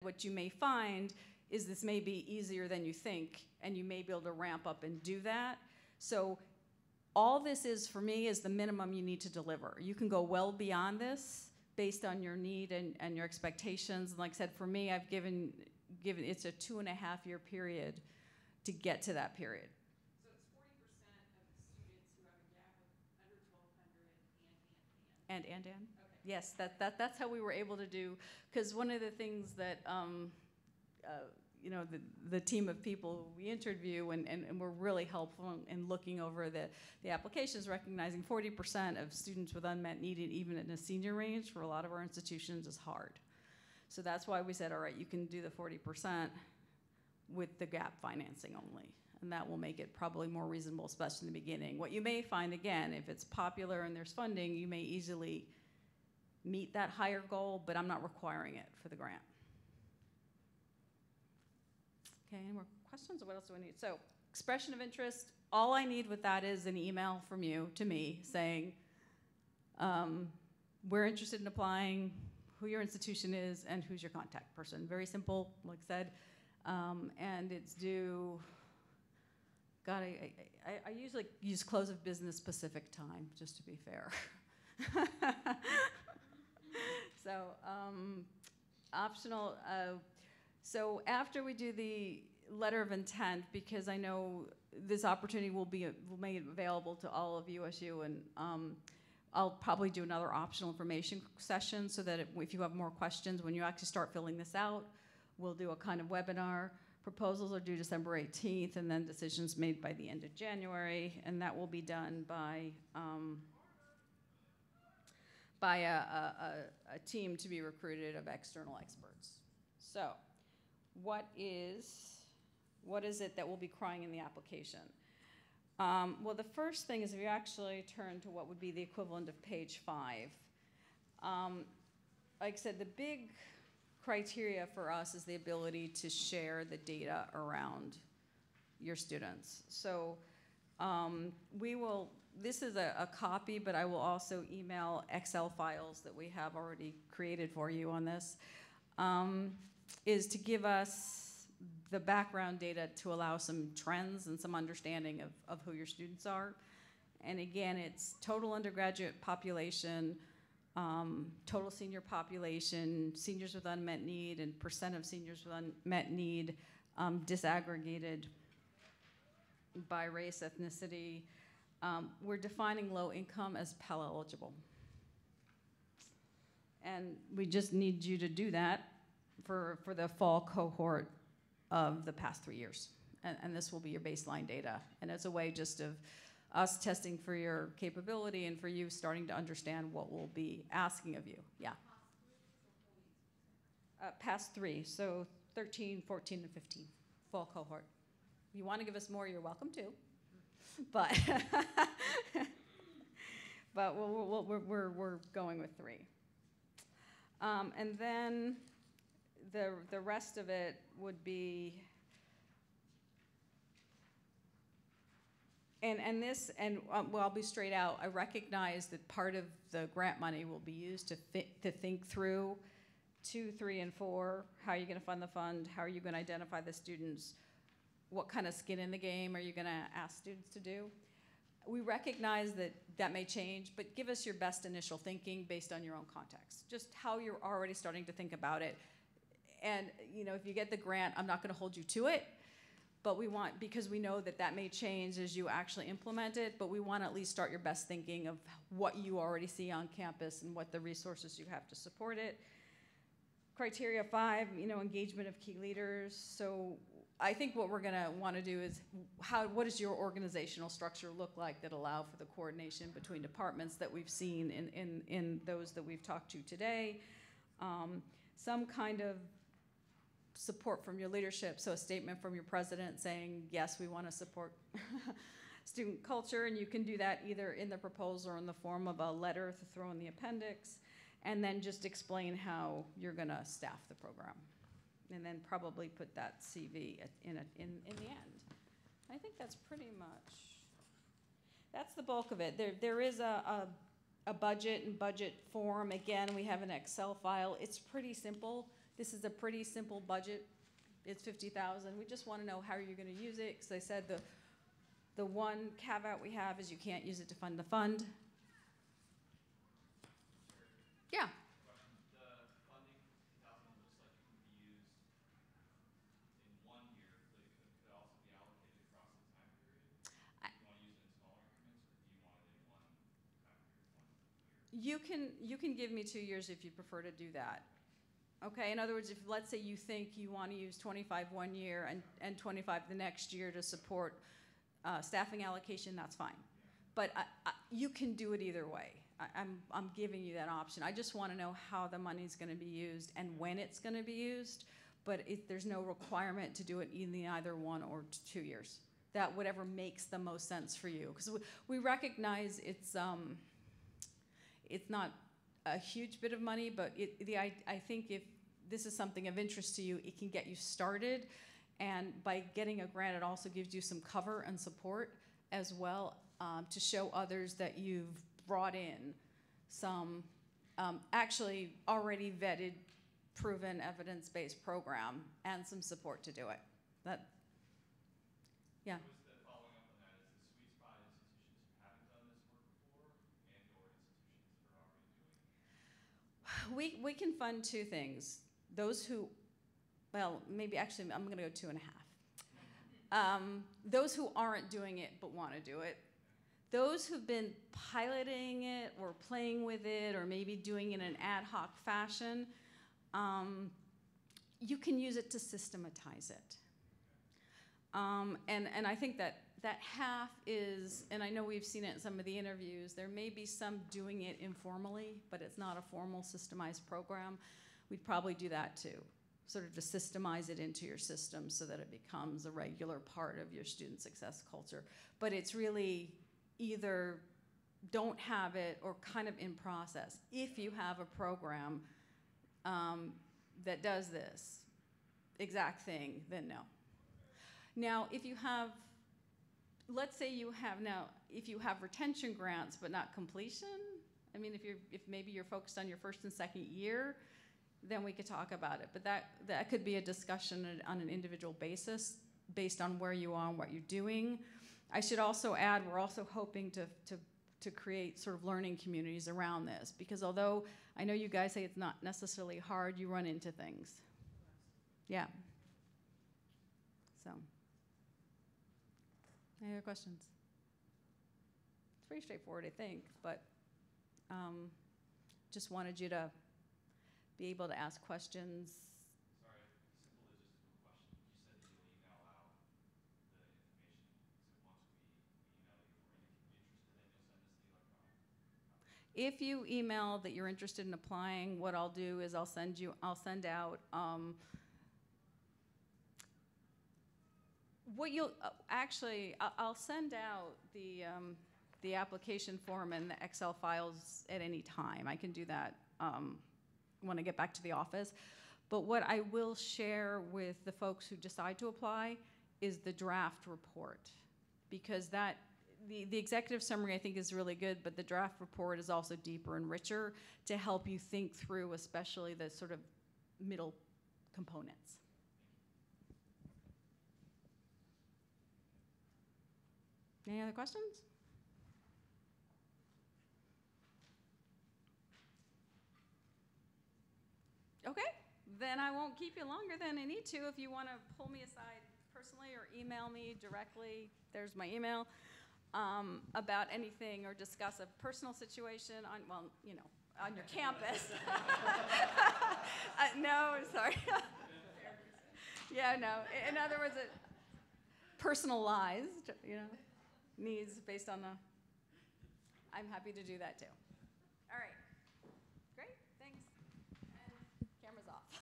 What you may find is this may be easier than you think, and you may be able to ramp up and do that. So all this is, for me, is the minimum you need to deliver. You can go well beyond this based on your need and your expectations. And like I said, for me, I've given it's a 2.5-year period to get to that period. So it's 40% of students who have a gap of under 1,200 and. Okay. Yes, that's how we were able to do, because one of the things that you know, the team of people we interview and were really helpful in looking over the applications, recognizing 40% of students with unmet need, even in a senior range for a lot of our institutions, is hard. So that's why we said, all right, you can do the 40% with the gap financing only. And that will make it probably more reasonable, especially in the beginning. What you may find, again, if it's popular and there's funding, you may easily meet that higher goal, but I'm not requiring it for the grant. Okay, any more questions, or what else do I need? So, expression of interest, all I need with that is an email from you to me saying, we're interested in applying, who your institution is, and who's your contact person. Very simple, like I said, and it's due, God, I usually use close of business Pacific time, just to be fair. So, optional, so after we do the letter of intent, because I know this opportunity will be made available to all of USU, and I'll probably do another optional information session so that if you have more questions, when you actually start filling this out, we'll do a kind of webinar. Proposals are due December 18th, and then decisions made by the end of January, and that will be done by a team to be recruited of external experts. So, what is it that will be crying in the application? Well, the first thing is if you actually turn to what would be the equivalent of page 5. Like I said, the big criteria for us is the ability to share the data around your students. So this is a copy, but I will also email Excel files that we have already created for you on this, is to give us the background data to allow some trends and some understanding of who your students are. And again, it's total undergraduate population, total senior population, seniors with unmet need, and percent of seniors with unmet need, disaggregated by race, ethnicity. We're defining low income as Pell eligible. And we just need you to do that for the fall cohort of the past 3 years. And this will be your baseline data. And it's a way just of us testing for your capability and for you starting to understand what we'll be asking of you. Yeah. Past 3, so 13, 14, and 15, fall cohort. If you want to give us more, you're welcome to. But but we're going with 3. And then the rest of it would be, well, I'll be straight out. I recognize that part of the grant money will be used to think through 2, 3, and 4. How are you going to fund the fund? How are you going to identify the students? What kind of skin in the game are you going to ask students to do? We recognize that may change, but give us your best initial thinking based on your own context. Just how you're already starting to think about it. And you know, if you get the grant, I'm not going to hold you to it, but we want, because we know that may change as you actually implement it, but we want to at least start your best thinking of what you already see on campus and what the resources you have to support it. Criteria 5, you know, engagement of key leaders. So I think what we're going to want to do is what does your organizational structure look like that allow for the coordination between departments that we've seen in those that we've talked to today. Some kind of support from your leadership, so a statement from your president saying, yes, we want to support student culture, and you can do that either in the proposal or in the form of a letter to throw in the appendix, and then just explain how you're going to staff the program. And then probably put that CV in the end. I think that's pretty much, that's the bulk of it. There is a budget and budget form. Again, we have an Excel file. It's pretty simple. This is a pretty simple budget. It's 50,000. We just want to know how you're going to use it, because I said the one caveat we have is you can't use it to fund the fund. Yeah. The funding, 50,000, looks like it can be used in 1 year, but it could also be allocated across the time period. Do you want to use it in smaller increments, or do you want it in one time period, 1 year? You can give me 2 years if you prefer to do that. Okay, in other words, if let's say you think you want to use 25 1 year and 25 the next year to support staffing allocation, that's fine. But you can do it either way. I'm giving you that option. I just want to know how the money's going to be used and when it's going to be used, but there's no requirement to do it in either 1 or 2 years. That whatever makes the most sense for you, because we recognize it's not a huge bit of money, but I think if this is something of interest to you, it can get you started, and by getting a grant, it also gives you some cover and support as well, to show others that you've brought in some actually already vetted, proven, evidence-based program and some support to do it. Yeah. So is the following up on that, is the sweet spot institutions who haven't done this work before and or institutions that are already doing it? We can fund 2 things. Those who, well, maybe actually I'm going to go 2.5. Those who aren't doing it but want to do it. Those who've been piloting it or playing with it or maybe doing it in an ad hoc fashion, you can use it to systematize it. And I think that half is, and I know we've seen it in some of the interviews, there may be some doing it informally, but it's not a formal systemized program. We'd probably do that too, sort of to systemize it into your system so that it becomes a regular part of your student success culture. But it's really either don't have it or kind of in process. If you have a program that does this exact thing, then no. Now, if you have, let's say you have now, if you have retention grants but not completion, I mean, if maybe you're focused on your first and second year, then we could talk about it. But that could be a discussion on an individual basis based on where you are and what you're doing. I should also add, we're also hoping to create sort of learning communities around this, because although I know you guys say it's not necessarily hard, you run into things. Yeah. So, any other questions? It's pretty straightforward, I think, but just wanted you to be able to ask questions. Sorry, simple logistical question. You said that you'll email out the information. So once we email you, or if you're interested, then you'll send us the electronic copy? If you email that you're interested in applying, what I'll do is I'll send out what you'll actually I'll send out the application form and the Excel files at any time. I can do that when I get back to the office. But what I will share with the folks who decide to apply is the draft report, because the executive summary I think is really good, but the draft report is also deeper and richer to help you think through, especially the sort of middle components. Any other questions? Okay, then I won't keep you longer than I need to. If you want to pull me aside personally or email me directly, there's my email, about anything or discuss a personal situation on, well, you know, on your campus. No, sorry. Yeah, no. In other words, personalized, you know, needs based on I'm happy to do that too.